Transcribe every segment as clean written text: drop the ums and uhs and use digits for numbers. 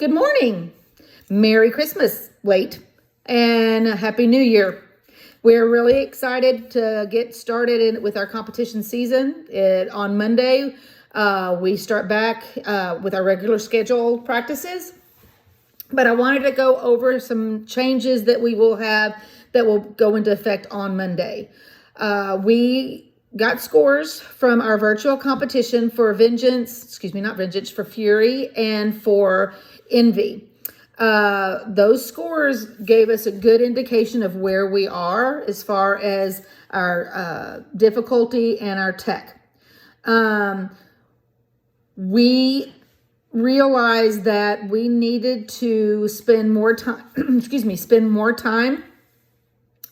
Good morning. Merry Christmas, late, and Happy New Year. We're really excited to get started with our competition season. On Monday, we start back with our regular scheduled practices. But I wanted to go over some changes that we will have that will go into effect on Monday. We got scores from our virtual competition for for Fury and for Envy. Those scores gave us a good indication of where we are as far as our difficulty and our tech. We realized that we needed to spend more time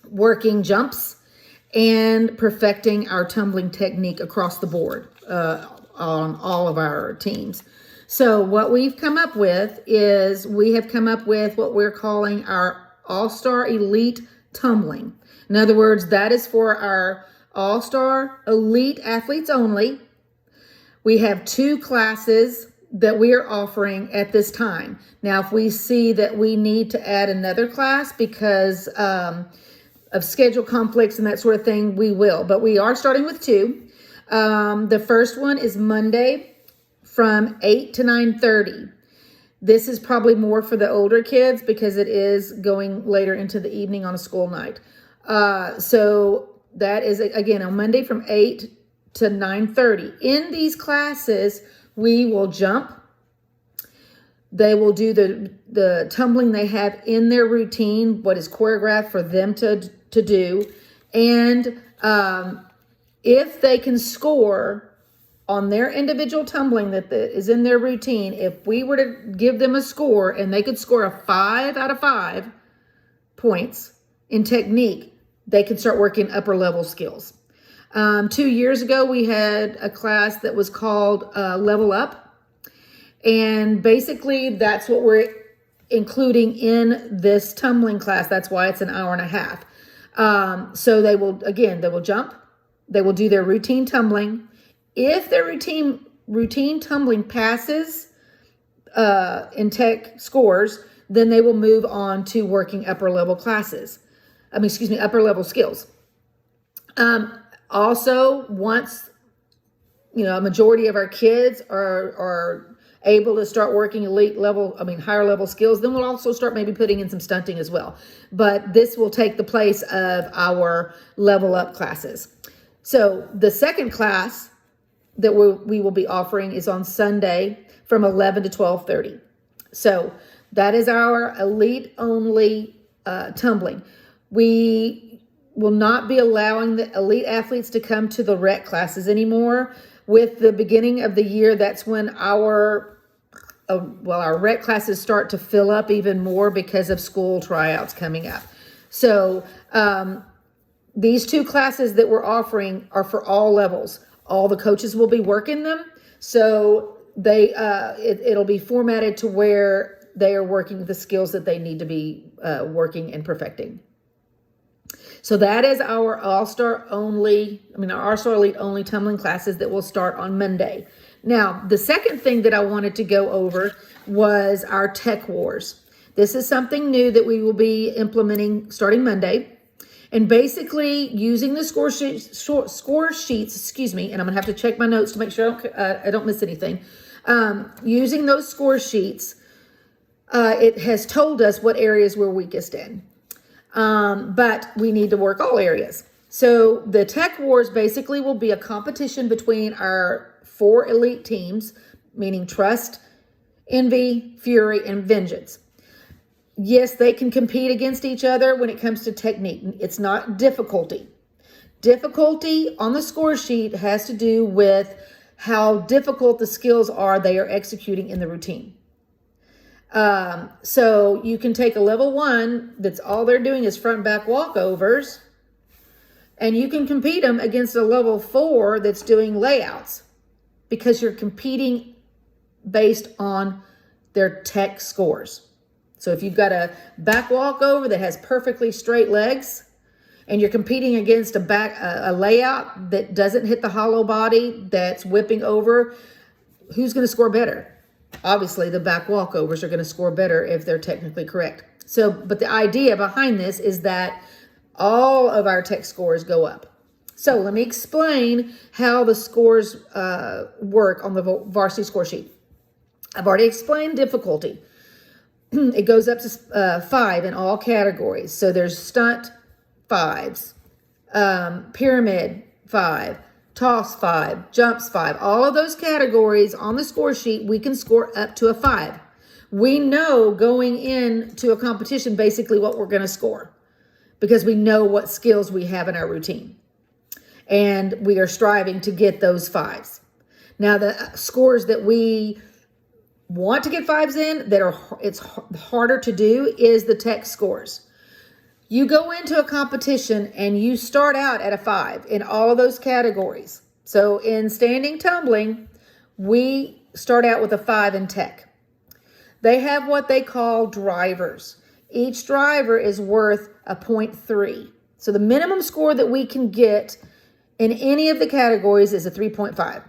working jumps and perfecting our tumbling technique across the board on all of our teams. So what we've come up with is what we're calling our All-Star Elite Tumbling. In other words, that is for our All-Star Elite athletes only. We have 2 classes that we are offering at this time. Now, if we see that we need to add another class because of schedule conflicts and that sort of thing, we will. But we are starting with 2. The first one is Monday from 8 to 9:30. This is probably more for the older kids because it is going later into the evening on a school night. So that is, again, on Monday from 8 to 9:30. In these classes, we will jump. They will do the tumbling they have in their routine, what is choreographed for them to do. And if they can score on their individual tumbling that is in their routine, if we were to give them a score and they could score a 5 out of 5 points in technique, they could start working upper level skills. 2 years ago, we had a class that was called Level Up. And basically, that's what we're including in this tumbling class. That's why it's an hour and a half. So they will jump. They will do their routine tumbling. If their routine tumbling passes in tech scores, then they will move on to working upper level upper level skills. Also, once a majority of our kids are able to start working higher level skills, then we'll also start maybe putting in some stunting as well. But this will take the place of our level up classes. So the second class that we will be offering is on Sunday from 11 to 12:30. So that is our elite only tumbling. We will not be allowing the elite athletes to come to the rec classes anymore. With the beginning of the year, that's when our rec classes start to fill up even more because of school tryouts coming up. So these 2 classes that we're offering are for all levels. All the coaches will be working them. So it'll be formatted to where they are working the skills that they need to be working and perfecting. So that is our All-Star Elite only tumbling classes that will start on Monday. Now, the second thing that I wanted to go over was our Tech Wars. This is something new that we will be implementing starting Monday. And basically using the score sheets, and I'm going to have to check my notes to make sure I don't miss anything. Using those score sheets, it has told us what areas we're weakest in. But we need to work all areas. So the Tech Wars basically will be a competition between our 4 elite teams, meaning Trust, Envy, Fury, and Vengeance. Yes, they can compete against each other when it comes to technique. It's not difficulty. Difficulty on the score sheet has to do with how difficult the skills are they are executing in the routine. So you can take a level 1 that's all they're doing is front and back walkovers, and you can compete them against a level 4 that's doing layouts because you're competing based on their tech scores. So if you've got a back walkover that has perfectly straight legs and you're competing against a layout that doesn't hit the hollow body, that's whipping over, who's going to score better? Obviously, the back walkovers are going to score better if they're technically correct. So, but the idea behind this is that all of our tech scores go up. So let me explain how the scores work on the varsity score sheet. I've already explained difficulty. It goes up to 5 in all categories. So there's stunt 5s, pyramid 5, toss 5, jumps 5. All of those categories on the score sheet, we can score up to a 5. We know going into a competition basically what we're going to score because we know what skills we have in our routine. And we are striving to get those 5s. Now, the scores that we want to get 5s in that it's harder to do is the tech scores. You go into a competition and you start out at a 5 in all of those categories. So in standing tumbling, we start out with a 5 in tech. They have what they call drivers. Each driver is worth a 0.3. So the minimum score that we can get in any of the categories is a 3.5.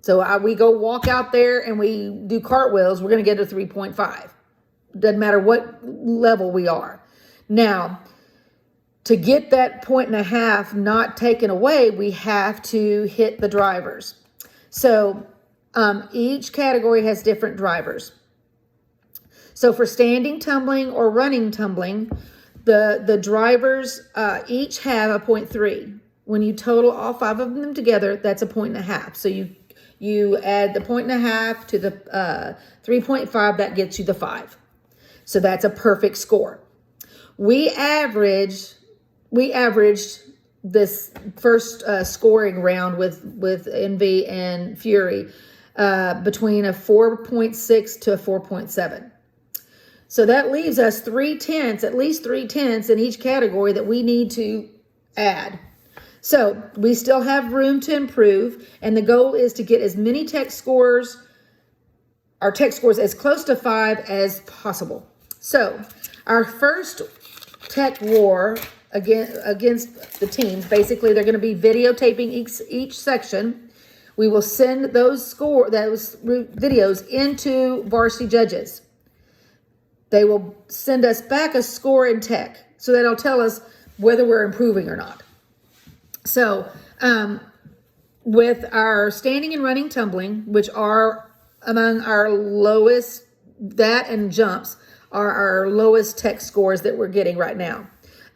So we go walk out there and we do cartwheels, we're going to get a 3.5. Doesn't matter what level we are. Now, to get that 1.5 not taken away, we have to hit the drivers. So each category has different drivers. So for standing tumbling or running tumbling, the drivers each have a 0.3. When you total all 5 of them together, that's a 1.5. So you add the 1.5 to the 3.5, that gets you the 5. So that's a perfect score. We averaged this first scoring round with Envy and Fury between a 4.6 to a 4.7. So that leaves us at least 3/10 in each category that we need to add. So we still have room to improve, and the goal is to get as many our tech scores as close to 5 as possible. So our first tech war against the teams, basically they're going to be videotaping each section. We will send those videos into varsity judges. They will send us back a score in tech, so that'll tell us whether we're improving or not. So with our standing and running tumbling, which are among our lowest, that and jumps are our lowest tech scores that we're getting right now.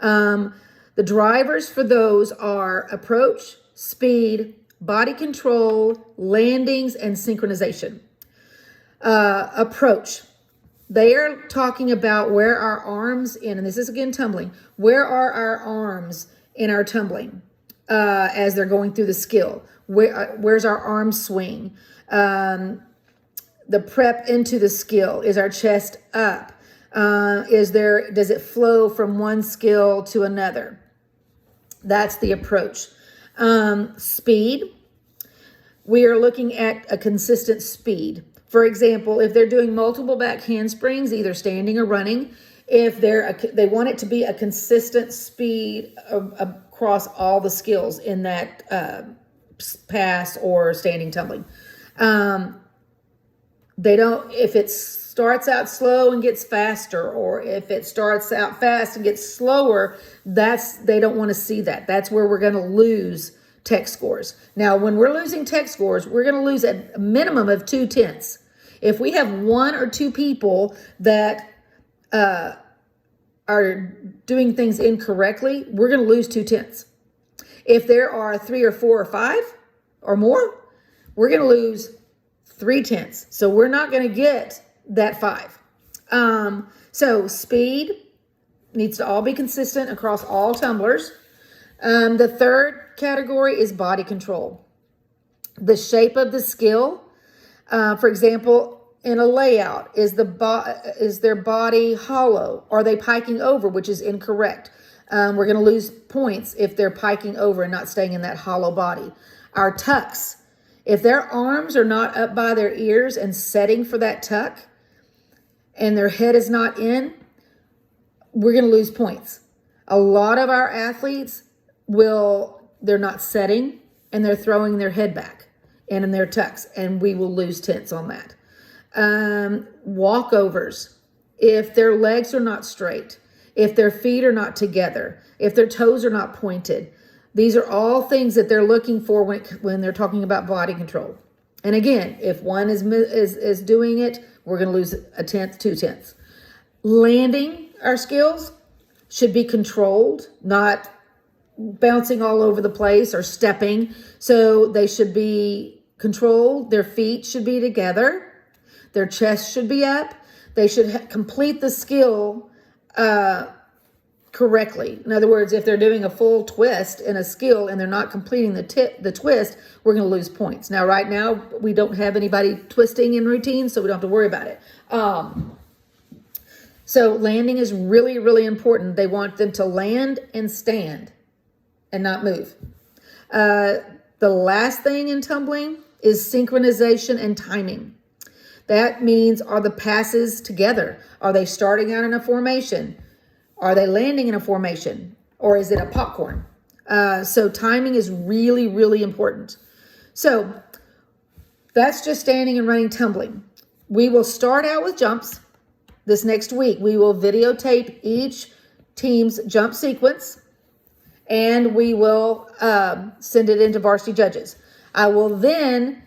The drivers for those are approach, speed, body control, landings, and synchronization. Approach. They are talking about where our arms and this is again tumbling, where are our arms in our tumbling as they're going through the skill? Where's our arm swing? The prep into the skill. Is our chest up? Does it flow from one skill to another? That's the approach. Speed. We are looking at a consistent speed. For example, if they're doing multiple back handsprings, either standing or running, if they want it to be a consistent speed across all the skills in that pass or standing tumbling. They don't, if it starts out slow and gets faster, or if it starts out fast and gets slower, they don't want to see that. That's where we're going to lose tech scores. Now, when we're losing tech scores, we're going to lose at a minimum of 2/10. If we have 1 or 2 people that are doing things incorrectly, we're going to lose 2/10. If there are 3 or 4 or 5 or more, we're going to lose 3/10. So we're not going to get that 5. So speed needs to all be consistent across all tumblers. The third category is body control. The shape of the skill. For example, in a layout, is their body hollow? Are they piking over, which is incorrect? We're going to lose points if they're piking over and not staying in that hollow body. Our tucks. If their arms are not up by their ears and setting for that tuck, and their head is not in, we're going to lose points. A lot of our athletes they're not setting and they're throwing their head back and in their tucks, and we will lose tenths on that. Walkovers, if their legs are not straight, if their feet are not together, if their toes are not pointed. These are all things that they're looking for when they're talking about body control. And again, if one is doing it, we're going to lose a tenth, 2/10. Landing our skills should be controlled, not bouncing all over the place or stepping. So they should be controlled. Their feet should be together. Their chest should be up. They should complete the skill correctly. In other words, if they're doing a full twist in a skill and they're not completing the twist, we're going to lose points. Now, right now, we don't have anybody twisting in routine, so we don't have to worry about it. So landing is really, really important. They want them to land and stand and not move. The last thing in tumbling is synchronization and timing. That means, are the passes together? Are they starting out in a formation? Are they landing in a formation? Or is it a popcorn? So timing is really, really important. So that's just standing and running tumbling. We will start out with jumps. This next week, we will videotape each team's jump sequence, and we will send it into varsity judges. I will then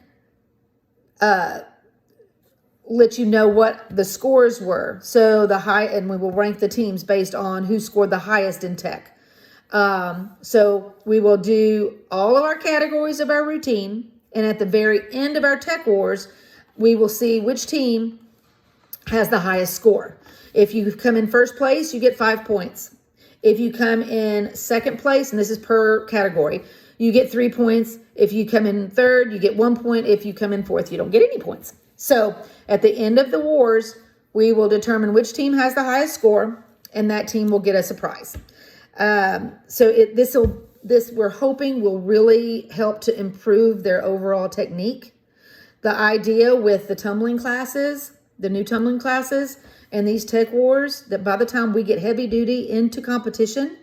let you know what the scores were. So and we will rank the teams based on who scored the highest in tech. So we will do all of our categories of our routine, and at the very end of our tech wars, we will see which team has the highest score. If you come in first place, you get 5 points. If you come in second place, and this is per category, you get 3 points. If you come in third, you get 1 point. If you come in fourth, you don't get any points. So at the end of the wars, we will determine which team has the highest score, and that team will get us a prize. This we're hoping will really help to improve their overall technique. The idea with the tumbling classes, the new tumbling classes, and these tech wars, that by the time we get heavy duty into competition,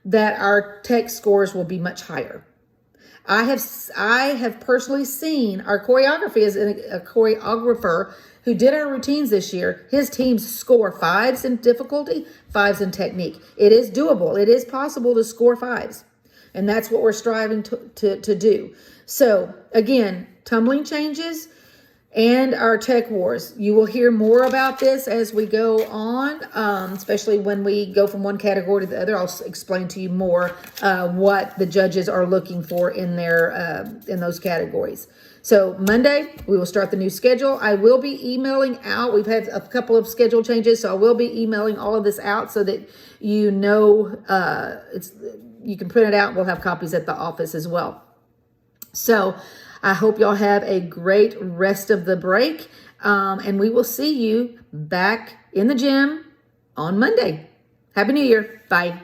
that our tech scores will be much higher. I have personally seen our choreography as a choreographer who did our routines this year. His teams score 5s in difficulty, 5s in technique. It is doable. It is possible to score 5s. And that's what we're striving to do. So again, tumbling changes and our tech wars. You will hear more about this as we go on, especially when we go from one category to the other. I'll explain to you more what the judges are looking for in those categories. So Monday, we will start the new schedule. I will be emailing out. We've had a couple of schedule changes, so I will be emailing all of this out so that you know you can print it out. We'll have copies at the office as well. So I hope y'all have a great rest of the break, and we will see you back in the gym on Monday. Happy New Year. Bye.